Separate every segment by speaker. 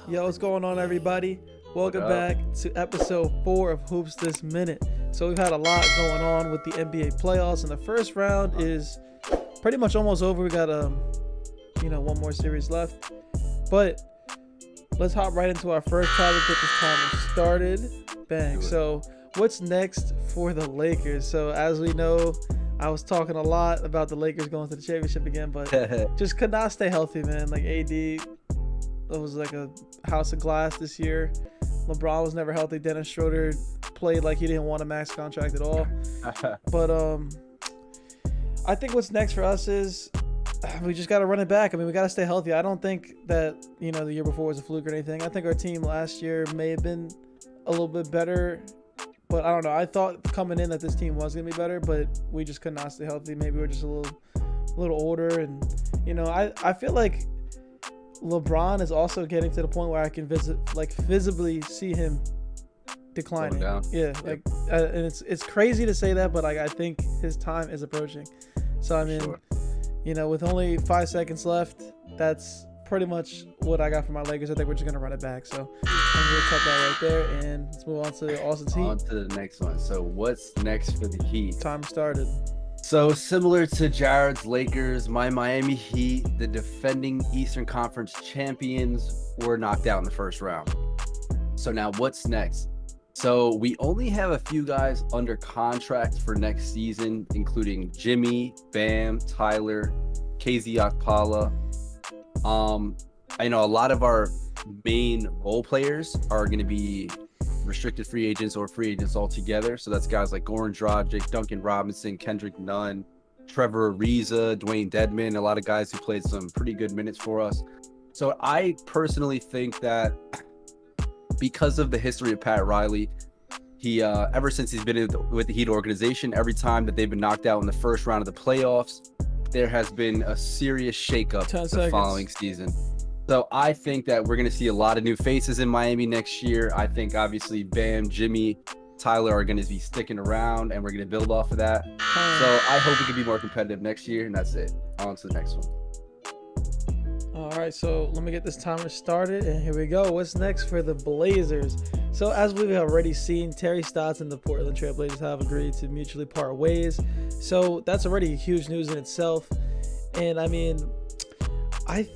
Speaker 1: Yo, what's going on, everybody? Welcome back to episode 4 of Hoops This Minute. So we've had a lot going on with the NBA playoffs, and the first round is pretty much almost over. We got one more series left, but let's hop right into our first topic. Get this timer started. Bang. So what's next for the Lakers? So as we know, I was talking a lot about the Lakers going to the championship again, but just could not stay healthy, man. Like AD, it was like a house of glass this year. LeBron was never healthy. Dennis Schroeder played like he didn't want a max contract at all. But I think what's next for us is we just got to run it back. I mean, we got to stay healthy. I don't think that, the year before was a fluke or anything. I think our team last year may have been a little bit better, but I don't know. I thought coming in that this team was going to be better, but we just could not stay healthy. Maybe we're just a little older. And, I feel like LeBron is also getting to the point where I can visibly see him declining. Yeah, and it's crazy to say that, but I think his time is approaching. So I mean, with only 5 seconds left, that's pretty much what I got for my Lakers. I think we're just gonna run it back. So I'm gonna cut that right there, and let's move on to Austin's Heat.
Speaker 2: On to the next one. So what's next for the Heat?
Speaker 1: Time started.
Speaker 2: So similar to Jared's Lakers, my Miami Heat, the defending Eastern Conference champions, were knocked out in the first round. So now what's next? So we only have a few guys under contract for next season, including Jimmy, Bam, Tyler, KZ Okpala. I know a lot of our main role players are going to be restricted free agents or free agents altogether. So that's guys like Goran Dragic, Duncan Robinson, Kendrick Nunn, Trevor Ariza, Dwayne Dedman, a lot of guys who played some pretty good minutes for us. So I personally think that because of the history of Pat Riley, he ever since he's been with the Heat organization, every time that they've been knocked out in the first round of the playoffs, there has been a serious shakeup the following season. So I think that we're going to see a lot of new faces in Miami next year. I think obviously Bam, Jimmy, Tyler are going to be sticking around, and we're going to build off of that. So I hope we can be more competitive next year, and that's it. On to the next one.
Speaker 1: All right, so let me get this timer started, and here we go. What's next for the Blazers? So as we've already seen, Terry Stotts and the Portland Trail Blazers have agreed to mutually part ways. So that's already huge news in itself. And I mean,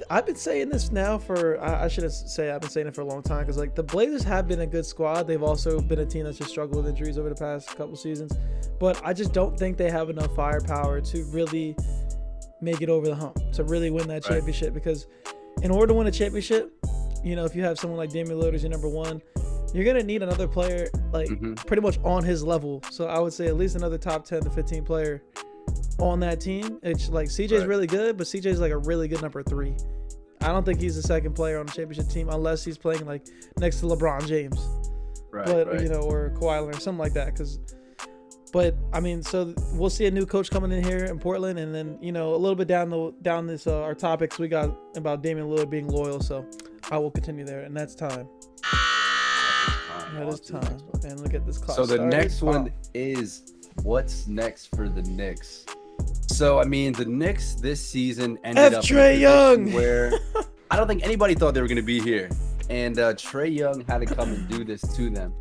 Speaker 1: I've been saying this now for, I shouldn't say I've been saying it for a long time, because the Blazers have been a good squad. They've also been a team that's just struggled with injuries over the past couple seasons. But I just don't think they have enough firepower to really make it over the hump, to really win that championship. Because in order to win a championship, if you have someone like Damian Lillard as your number one, you're going to need another player pretty much on his level. So I would say at least another top 10 to 15 player on that team. It's CJ's really good, but CJ's a really good number 3. I don't think he's the second player on the championship team unless he's playing next to LeBron James, or Kawhi Leonard or something like that. But I mean, so we'll see a new coach coming in here in Portland, and then a little bit down this our topics we got about Damian Lillard being loyal. So I will continue there, and that's time. That is time. And look at this clock.
Speaker 2: So the next one is what's next for the Knicks. So I mean, the Knicks this season ended up
Speaker 1: Trae Young,
Speaker 2: where I don't think anybody thought they were going to be here, and Trae Young had to come and do this to them.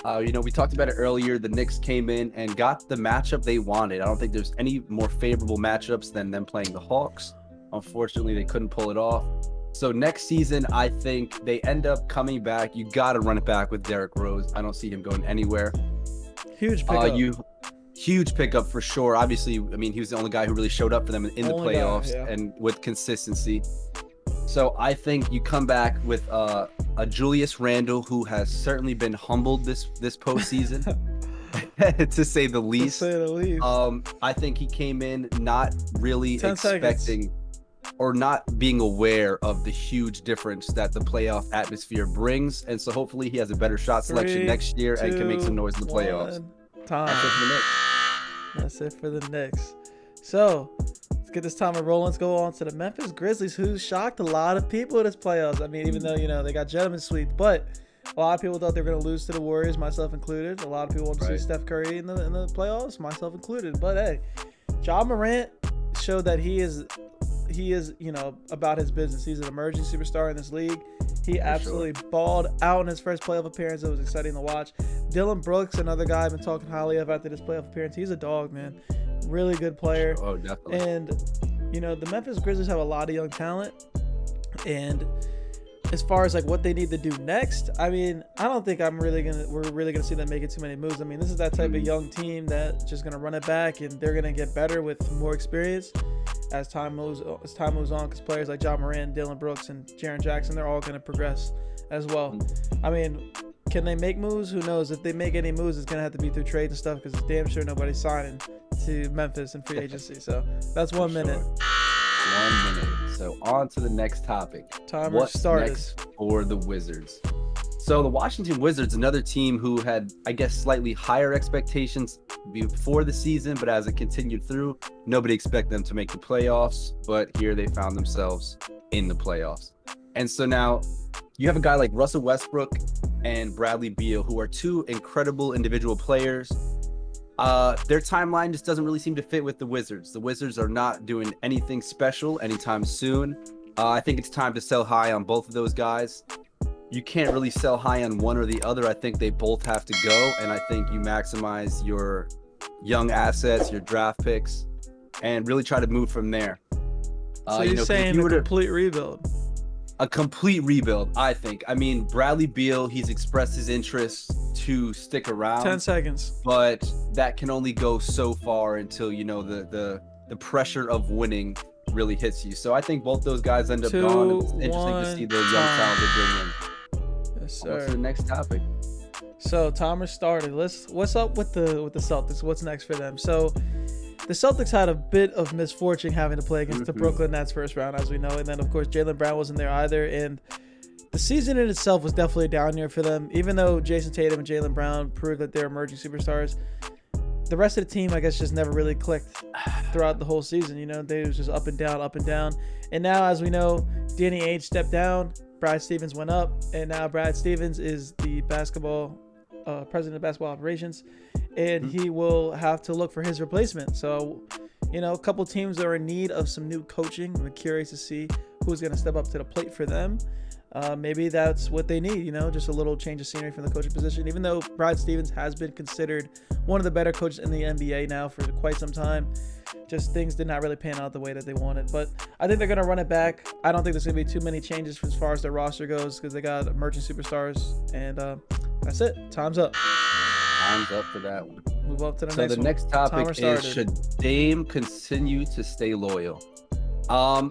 Speaker 2: We talked about it earlier. The Knicks came in and got the matchup they wanted. I don't think there's any more favorable matchups than them playing the Hawks. Unfortunately, they couldn't pull it off. So next season, I think they end up coming back. You got to run it back with Derrick Rose. I don't see him going anywhere.
Speaker 1: Huge pickup.
Speaker 2: Huge pickup for sure. Obviously, I mean, he was the only guy who really showed up for them in the playoffs and with consistency. So I think you come back with a Julius Randle, who has certainly been humbled this postseason, to say the least. I think he came in not really expecting or not being aware of the huge difference that the playoff atmosphere brings. And so hopefully he has a better shot selection next year and can make some noise in the playoffs.
Speaker 1: Time. That's it for the Knicks. So let's get this timer rolling. Let's go on to the Memphis Grizzlies, who shocked a lot of people in this playoffs. I mean, even though, they got gentlemen's sweep, but a lot of people thought they were going to lose to the Warriors, myself included. A lot of people want to see Steph Curry in the playoffs, myself included. But hey, Ja Morant showed that he he is, about his business. He's an emerging superstar in this league. He absolutely balled out in his first playoff appearance. It was exciting to watch. Dylan Brooks, another guy I've been talking highly of after this playoff appearance. He's a dog, man. Really good player.
Speaker 2: Oh, definitely.
Speaker 1: And, the Memphis Grizzlies have a lot of young talent. And as far as like what they need to do next, I don't think we're really gonna see them making too many moves. This is that type of young team that's just gonna run it back, and they're gonna get better with more experience as time moves on. Because players like John Moran, Dylan Brooks, and Jaren Jackson, they're all gonna progress as well. Can they make moves? Who knows? If they make any moves, it's gonna have to be through trades and stuff, because it's damn sure nobody's signing to Memphis in free agency. So that's 1 minute.
Speaker 2: 1 minute. So on to the next topic.
Speaker 1: Timer started.
Speaker 2: Next for the Wizards? So the Washington Wizards, another team who had, I guess, slightly higher expectations before the season, but as it continued through, nobody expected them to make the playoffs. But here they found themselves in the playoffs. And so now you have a guy like Russell Westbrook and Bradley Beal, who are two incredible individual players. Their timeline just doesn't really seem to fit with the Wizards. The Wizards are not doing anything special anytime soon. I think it's time to sell high on both of those guys. You can't really sell high on one or the other. I think they both have to go, and I think you maximize your young assets, your draft picks, and really try to move from there.
Speaker 1: So you're saying a complete rebuild?
Speaker 2: A complete rebuild, I think. Bradley Beal, he's expressed his interest to stick around.
Speaker 1: 10 seconds.
Speaker 2: But that can only go so far until, the pressure of winning really hits you. So I think both those guys end up gone. It's interesting to see the young talent they bring in.
Speaker 1: Yes, sir.
Speaker 2: What's the next topic?
Speaker 1: So timer started. What's up with the Celtics? What's next for them? So the Celtics had a bit of misfortune having to play against the Brooklyn Nets first round, as we know. And then, of course, Jaylen Brown wasn't there either. And the season in itself was definitely a down year for them. Even though Jason Tatum and Jaylen Brown proved that they're emerging superstars, the rest of the team, I guess, just never really clicked throughout the whole season. They was just up and down, up and down. And now, as we know, Danny Ainge stepped down, Brad Stevens went up, and now Brad Stevens is the president of basketball operations, and he will have to look for his replacement. So, a couple teams are in need of some new coaching. I'm curious to see who's going to step up to the plate for them. Maybe that's what they need, just a little change of scenery from the coaching position. Even though Brad Stevens has been considered one of the better coaches in the NBA now for quite some time, just things did not really pan out the way that they wanted. But I think they're going to run it back. I don't think there's going to be too many changes as far as their roster goes, because they got emerging superstars. And that's it. Time's up.
Speaker 2: Time's up for that one.
Speaker 1: Move up to the next one.
Speaker 2: So the next topic is, should Dame continue to stay loyal?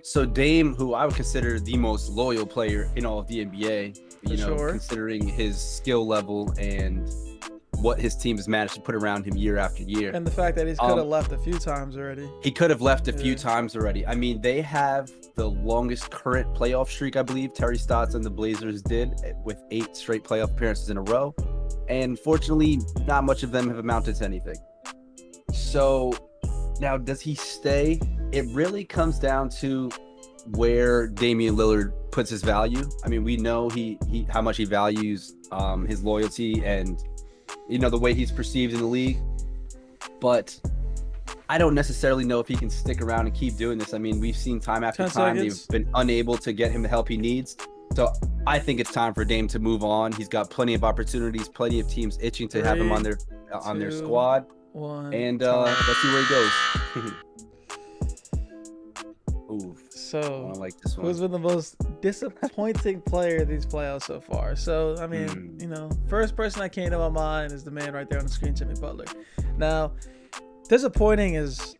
Speaker 2: So Dame, who I would consider the most loyal player in all of the NBA, considering his skill level and what his team has managed to put around him year after year.
Speaker 1: And the fact that he could have left a few times already.
Speaker 2: He could have left a few times already. They have the longest current playoff streak, I believe. Terry Stotts and the Blazers did, with 8 straight playoff appearances in a row. And fortunately, not much of them have amounted to anything. So now, does he stay? It really comes down to where Damian Lillard puts his value. We know he how much he values his loyalty and the way he's perceived in the league. But I don't necessarily know if he can stick around and keep doing this. We've seen time after time they've been unable to get him the help he needs. So I think it's time for Dame to move on. He's got plenty of opportunities, plenty of teams itching to have him on their squad.
Speaker 1: 1.
Speaker 2: And let's see where he goes. Ooh,
Speaker 1: so
Speaker 2: I like this one.
Speaker 1: Who's been the most disappointing player these playoffs so far? So first person that came to my mind is the man right there on the screen, Jimmy Butler. Now, disappointing is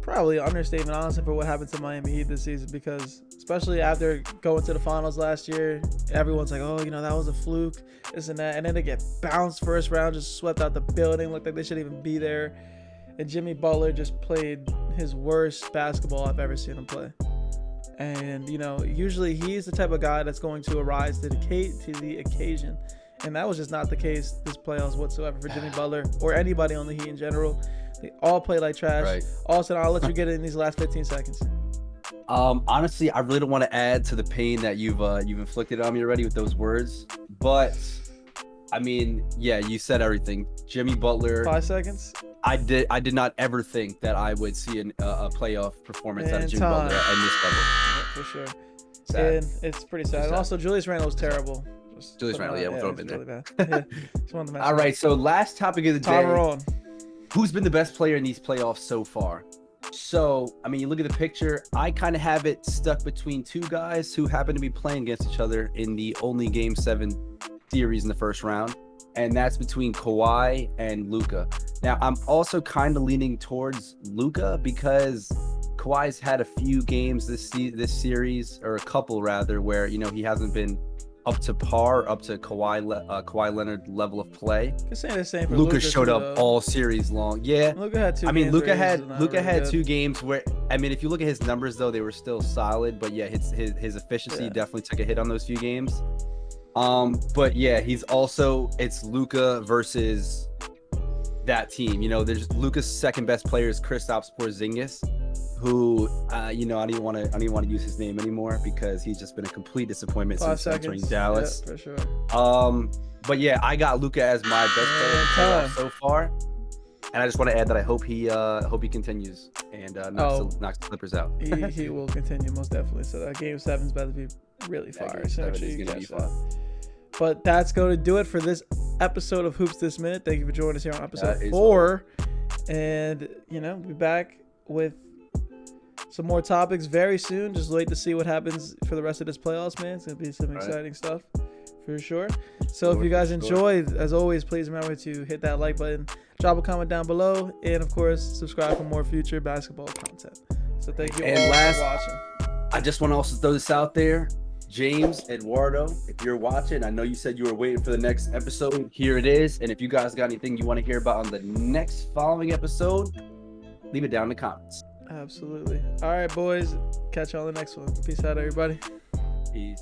Speaker 1: probably an understatement, honestly, for what happened to Miami Heat this season, because especially after going to the finals last year, everyone's like, oh, that was a fluke, this and that, and then they get bounced first round, just swept out the building, looked like they shouldn't even be there. And Jimmy Butler just played his worst basketball I've ever seen him play. And, usually he's the type of guy that's going to arise to the occasion. And that was just not the case this playoffs whatsoever for Jimmy Butler or anybody on the Heat in general. They all play like trash.
Speaker 2: Right.
Speaker 1: Austin, I'll let you get it in these last 15 seconds.
Speaker 2: Honestly, I really don't want to add to the pain that you've inflicted on me already with those words. But I mean, yeah, you said everything. Jimmy Butler.
Speaker 1: 5 seconds.
Speaker 2: I did not ever think that I would see a playoff performance out of
Speaker 1: And
Speaker 2: Jimmy
Speaker 1: time.
Speaker 2: Butler at this level.
Speaker 1: Yeah, for sure.
Speaker 2: Sad.
Speaker 1: And it's pretty sad. And
Speaker 2: Sad.
Speaker 1: also, Julius Randle's terrible.
Speaker 2: Julius Randle, yeah, we'll throw him in there.
Speaker 1: Really bad. Yeah, just wanted to mention
Speaker 2: All right, so last topic of the
Speaker 1: Tom
Speaker 2: day.
Speaker 1: Rowan.
Speaker 2: Who's been the best player in these playoffs so far? So, I mean, you look at the picture, I kind of have it stuck between two guys who happen to be playing against each other in the only Game 7 series in the first round, and that's between Kawhi and Luka. Now, I'm also kind of leaning towards Luka because Kawhi's had a few games this series, or a couple rather, where, you know, he hasn't been up to par, up to Kawhi Leonard level of play.
Speaker 1: Could say the same for
Speaker 2: Luka showed up
Speaker 1: too,
Speaker 2: all series long. Yeah.
Speaker 1: Luka had 2
Speaker 2: I mean,
Speaker 1: games
Speaker 2: Luka
Speaker 1: where he was not
Speaker 2: had
Speaker 1: really good.
Speaker 2: 2 games where, I mean, if you look at his numbers though, they were still solid. But yeah, his efficiency definitely took a hit on those few games. But yeah, it's Luka versus that team. You know, there's Luka's second best player is Kristaps Porzingis, who you know, I don't even want to use his name anymore because he's just been a complete disappointment
Speaker 1: 5
Speaker 2: since entering
Speaker 1: seconds.
Speaker 2: Dallas.
Speaker 1: Yeah, for sure.
Speaker 2: But yeah, I got Luka as my best player in the playoffs so far. And I just want to add that I hope he continues and knocks the Clippers out.
Speaker 1: he will continue most definitely. So that Game 7 is about to be really fire.
Speaker 2: Game
Speaker 1: So make
Speaker 2: 7
Speaker 1: sure
Speaker 2: is
Speaker 1: you
Speaker 2: gonna
Speaker 1: catch
Speaker 2: be
Speaker 1: that.
Speaker 2: fun.
Speaker 1: But that's going to do it for this episode of Hoops This Minute. Thank you for joining us here on episode
Speaker 2: That is
Speaker 1: 4. And, you know, we'll be back with some more topics very soon. Just wait to see what happens for the rest of this playoffs, man. It's going to be some exciting stuff for sure. So if you guys enjoyed, as always, please remember to hit that like button, drop a comment down below, and, of course, subscribe for more future basketball content. So thank you all for watching.
Speaker 2: I just want to also throw this out there. James, Eduardo, if you're watching, I know you said you were waiting for the next episode. Here it is. And if you guys got anything you want to hear about on the next following episode, leave it down in the comments.
Speaker 1: Absolutely. All right, boys. Catch you on the next one. Peace out, everybody.
Speaker 2: Peace.